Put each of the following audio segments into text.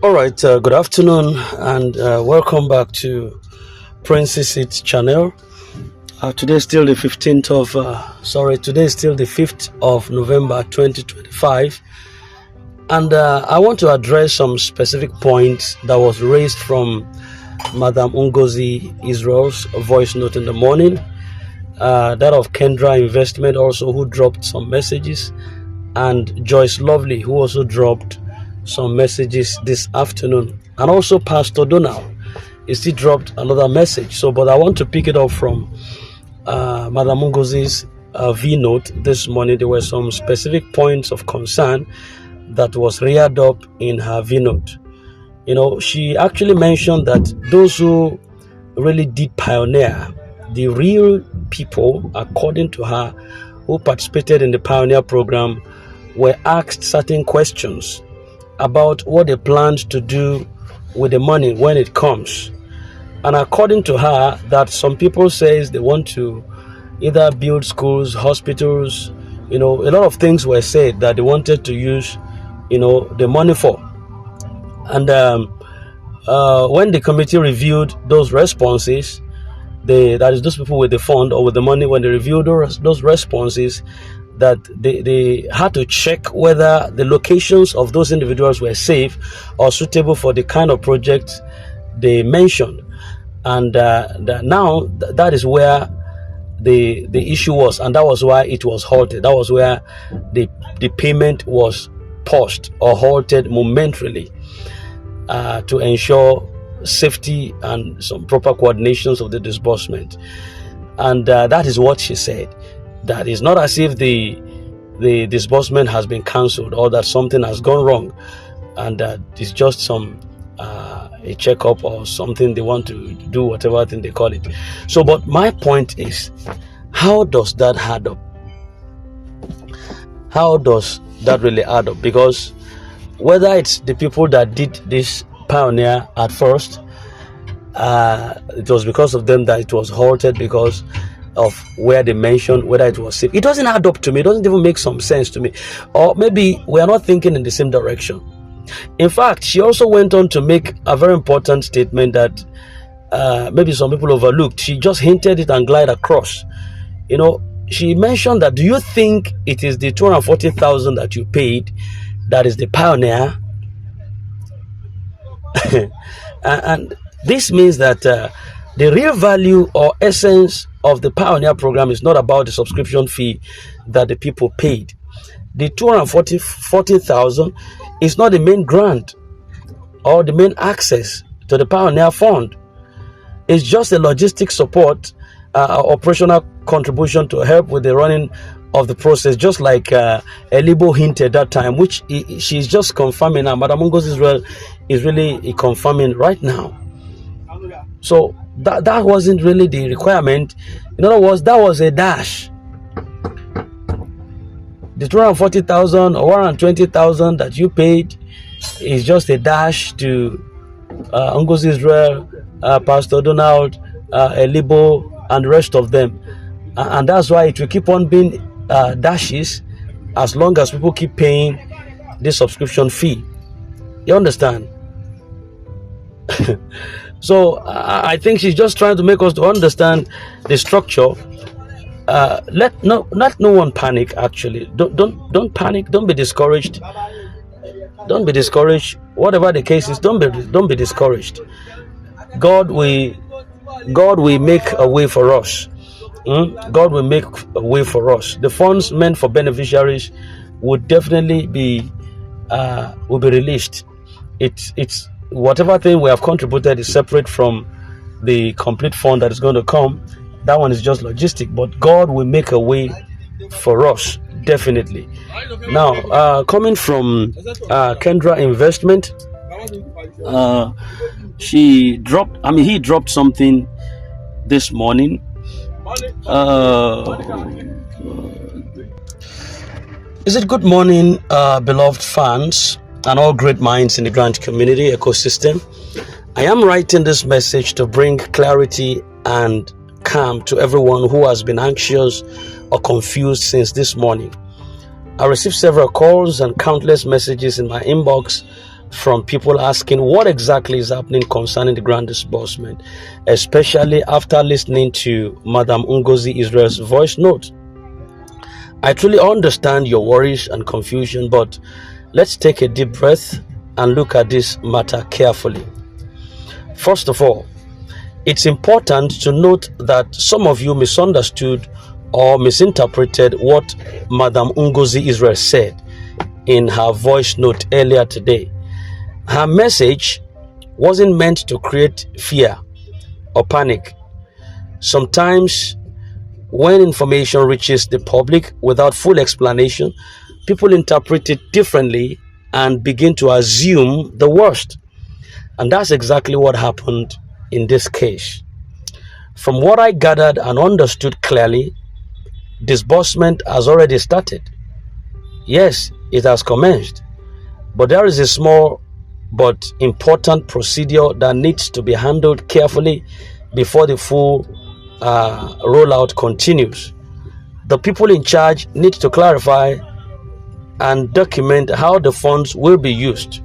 All right, good afternoon and welcome back to Princess It channel. Today is still the 15th of, today is still the 5th of November 2025. And I want to address some specific points that was raised from Madam Ngozi Israel's voice note in the morning. That of Kendra Investment also, who dropped some messages, and Joyce Lovely, who also dropped some messages this afternoon, and also Pastor Donald, he still dropped another message. So, but I want to pick it up from Madam Ngozi's V note this morning. There were some specific points of concern that was reared up in her V note. You know, she actually mentioned that those who really did pioneer, the real people, according to her, who participated in the pioneer program, were asked certain questions about what they planned to do with the money when it comes. And according to her, that some people says they want to either build schools, hospitals, a lot of things were said that they wanted to use, the money for. And when the committee reviewed those responses, that is those people with the fund or with the money, when they reviewed those responses, that they had to check whether the locations of those individuals were safe or suitable for the kind of project they mentioned. And that is where the issue was, and that was why it was halted. That was where the payment was paused or halted momentarily to ensure safety and some proper coordinations of the disbursement. And that is what she said. That is not as if the disbursement has been cancelled or that something has gone wrong, and that it's just some a checkup or something they want to do, whatever thing they call it. So, but my point is, how does that add up? How does that really add up? Because whether it's the people that did this pioneer at first, it was because of them that it was halted because of where they mentioned whether it was safe. It doesn't add up to me. It doesn't even make some sense to me. Or maybe we are not thinking in the same direction. In fact, she also went on to make a very important statement that maybe some people overlooked. She just hinted it and glided across. She mentioned that, do you think it is the 240,000 that you paid that is the pioneer? And this means that the real value or essence of the pioneer program is not about the subscription fee that the people paid. The 240,000 is not the main grant or the main access to the pioneer fund. It's just a logistic support, operational contribution to help with the running of the process, just like Elibo hinted that time, which she's just confirming now. Madam Ngozi Israel is really confirming right now. So that wasn't really the requirement. In other words, that was a dash. The 240,000 or 120,000 that you paid is just a dash to Ngozi Israel, Pastor Donald, Elibo, and the rest of them. And that's why it will keep on being dashes as long as people keep paying the subscription fee. You understand? So I think she's just trying to make us to understand the structure. Let no one panic. Actually, don't panic. Don't be discouraged. Don't be discouraged. Whatever the case is, don't be discouraged. God will make a way for us. God will make a way for us. The funds meant for beneficiaries would definitely be released. It's whatever thing we have contributed is separate from the complete fund that is going to come. That one is just logistic, but God will make a way for us, definitely. Now, coming from Kendra Investment, he dropped something this morning. Is it good morning, beloved fans and all great minds in the grant community ecosystem? I am writing this message to bring clarity and calm to everyone who has been anxious or confused since this morning. I received several calls and countless messages in my inbox from people asking what exactly is happening concerning the grand disbursement, especially after listening to Madam Ngozi Israel's voice note. I truly understand your worries and confusion, but let's take a deep breath and look at this matter carefully. First of all, it's important to note that some of you misunderstood or misinterpreted what Madam Ngozi Israel said in her voice note earlier today. Her message wasn't meant to create fear or panic. Sometimes when information reaches the public without full explanation, people interpret it differently and begin to assume the worst. And that's exactly what happened in this case. From what I gathered and understood clearly, disbursement has already started. Yes, it has commenced, but there is a small but important procedure that needs to be handled carefully before the full rollout continues. The people in charge need to clarify and document how the funds will be used.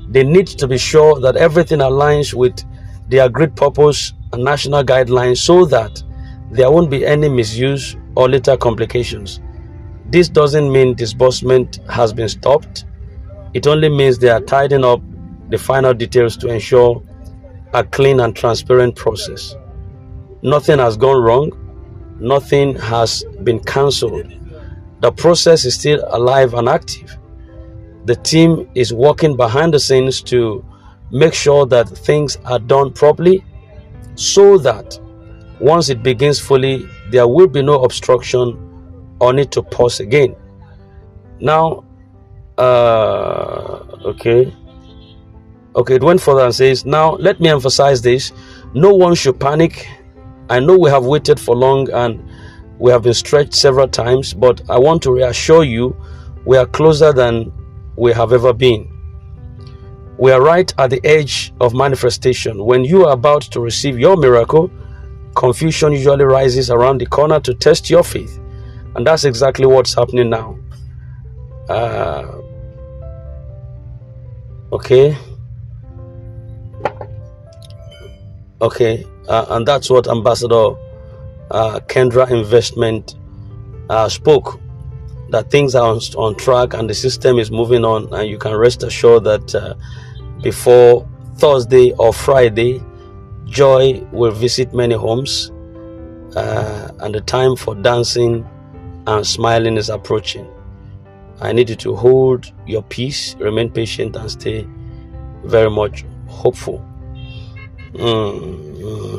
They need to be sure that everything aligns with the agreed purpose and national guidelines so that there won't be any misuse or later complications. This doesn't mean disbursement has been stopped. It only means they are tidying up the final details to ensure a clean and transparent process. Nothing has gone wrong. Nothing has been cancelled. The process is still alive and active. The team is working behind the scenes to make sure that things are done properly so that once it begins fully, there will be no obstruction or need to pause again. Now, okay, it went further and says, now let me emphasize this. No one should panic. I know we have waited for long and we have been stretched several times, but I want to reassure you we are closer than we have ever been. We are right at the edge of manifestation. When you are about to receive your miracle, confusion usually rises around the corner to test your faith. And that's exactly what's happening now. Okay, and that's what Ambassador Kendra Investment spoke, that things are on track and the system is moving on, and you can rest assured that before Thursday or Friday, joy will visit many homes, and the time for dancing and smiling is approaching. I need you to hold your peace, remain patient, and stay very much hopeful.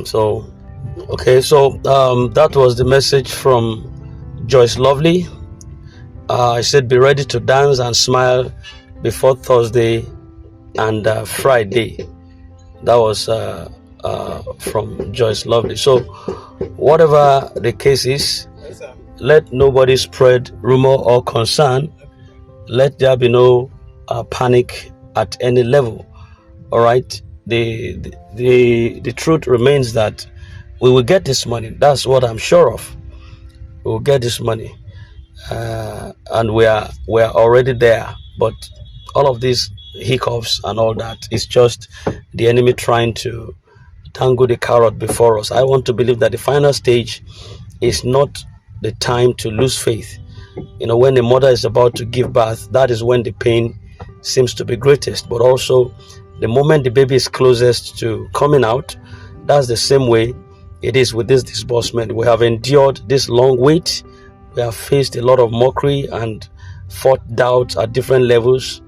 So that was the message from Joyce Lovely. I said be ready to dance and smile before Thursday and Friday. That was from Joyce Lovely. So whatever the case is, let nobody spread rumor or concern. Let there be no panic at any level. All right. The truth remains that we will get this money. That's what I'm sure of. We will get this money, and we are already there. But all of these hiccups and all that is just the enemy trying to dangle the carrot before us. I want to believe that the final stage is not the time to lose faith. When a mother is about to give birth, that is when the pain seems to be greatest. But also, the moment the baby is closest to coming out, that's the same way it is with this disbursement. We have endured this long wait. We have faced a lot of mockery and fought doubts at different levels.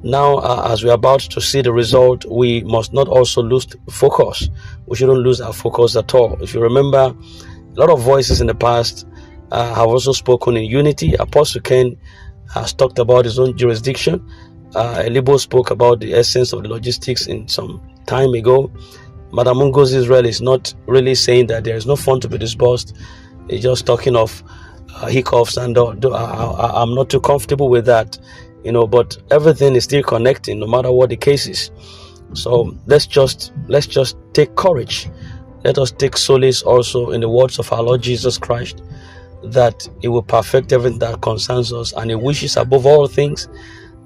Now, as we're about to see the result, we must not also lose focus. We shouldn't lose our focus at all. If you remember, a lot of voices in the past have also spoken in unity. Apostle Ken has talked about his own jurisdiction. Elibo spoke about the essence of the logistics in some time ago. Madam Ngozi Israel is not really saying that there is no fund to be disbursed. He's just talking of hiccups, and I'm not too comfortable with that, but everything is still connecting no matter what the case is. So let's just take courage. Let us take solace also in the words of our Lord Jesus Christ, that He will perfect everything that concerns us, and He wishes above all things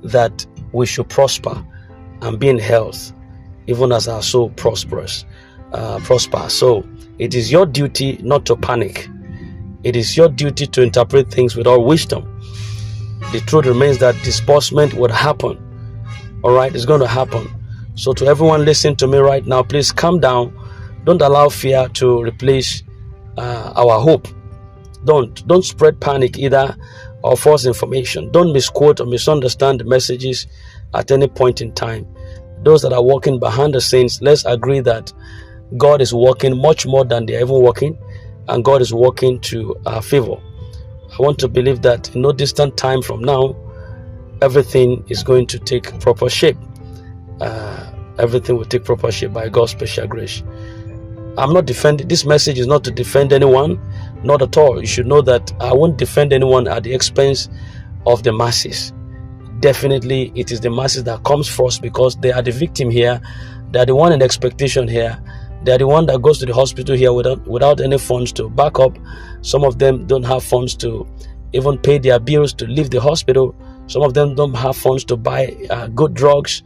that we should prosper and be in health, even as our soul prospers. So it is your duty not to panic. It is your duty to interpret things with all wisdom. The truth remains that disbursement would happen. All right, it's going to happen. So to everyone listening to me right now, please calm down. Don't allow fear to replace our hope. Don't spread panic either or false information. Don't misquote or misunderstand the messages at any point in time. Those that are working behind the scenes, let's agree that God is working much more than they're even working, and God is working to our favor. I want to believe that in no distant time from now, everything is going to take proper shape. Everything will take proper shape by God's special grace. I'm not defending. This message is not to defend anyone, not at all. You should know that I won't defend anyone at the expense of the masses. Definitely, it is the masses that comes first, because they are the victim here. They are the one in expectation here. They are the one that goes to the hospital here without any funds to back up. Some of them don't have funds to even pay their bills to leave the hospital. Some of them don't have funds to buy good drugs.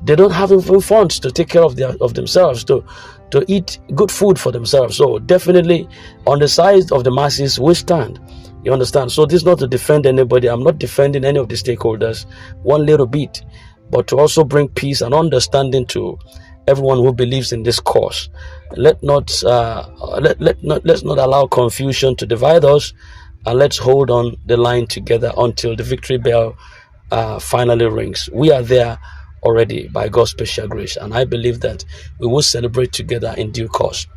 They don't have even funds to take care of themselves, to eat good food for themselves. So definitely on the side of the masses we stand. You understand? So this is not to defend anybody. I'm not defending any of the stakeholders one little bit, but to also bring peace and understanding to everyone who believes in this cause. Let's not allow confusion to divide us, and let's hold on the line together until the victory bell finally rings. We are there already by God's special grace, and I believe that we will celebrate together in due course.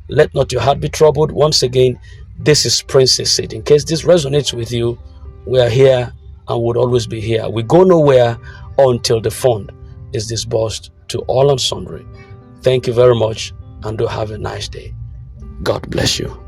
Let not your heart be troubled. Once again, this is Princess Sid. In case this resonates with you, we are here and would always be here. We go nowhere until the fund is disbursed to all and sundry. Thank you very much, and do have a nice day. God bless you.